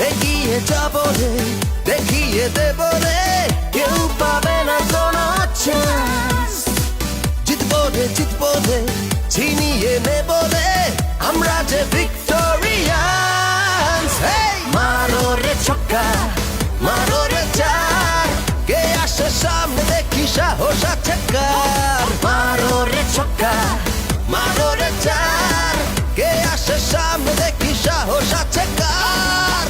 এগিয়ে যাবো রে, দেখিয়ে দেবো রে, কেউ পাবে না কোনো চান্স। জিতবো রে, জিতবো রে, ছিনিয়ে নেবো রে, আমরা যে ভিক্টোরিয়ান্স। মারো রে ছক্কা, মারো রে চার, কে আসে সামনে দেখি সাহস আছে কার। মারো রে ছক্কা, মারো রে চার, কে আসে সামনে দেখি সাহস আছে কার।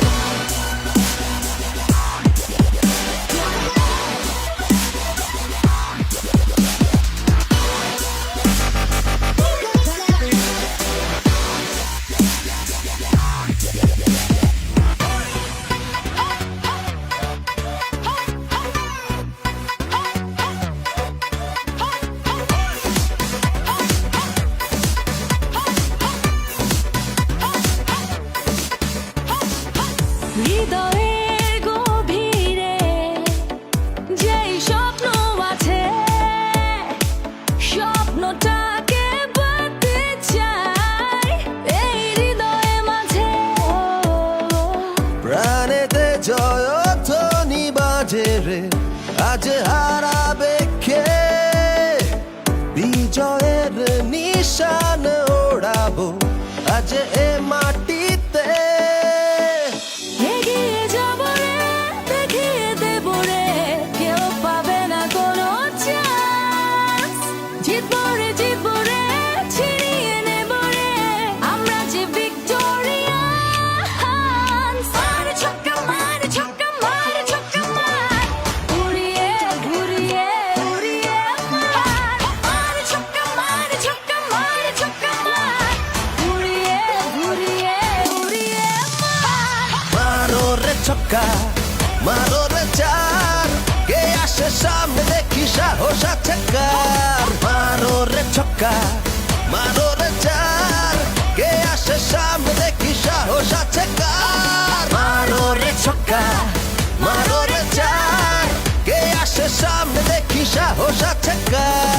হৃদয়ের গভীরে যেই স্বপ্ন আছে, স্বপ্নটাকে বাঁধতে চাই এই হৃদয়ে মাঝে। প্রাণেতে জয়ধ্বনি বাজে রে, আজ হারাবে কে? বিজয়ের নিশান ওড়াবো আজ এ মাটিতে। এগিয়ে যাবো রে, দেখিয়ে দেবো রে, কেউ পাবে না কোনো চান্স। জিতবো রে, জিতবো রে, ছিনিয়ে নেবো রে, আমরা যে ভিক্টোরিয়ান্স। মারে ছক্কা, মারে ছক্কা, মারে ছক্কা মার, উড়িয়ে ঘুরিয়ে উড়িয়ে মার। মারে ছক্কা, মারে ছক্কা, মারে ছক্কা মার, উড়িয়ে ঘুরিয়ে উড়িয়ে মার। মারো রে ছক্কা, মারো রে চার, কে আসে সামনে দেখি সাহস আছে কার। মারো রে ছক্কা, মারো রে চার, কে আসে সামনে দেখি সাহস আছে কার। মারো রে ছক্কা, মারো রে চার, কে আসে সামনে দেখি সাহস আছে কার।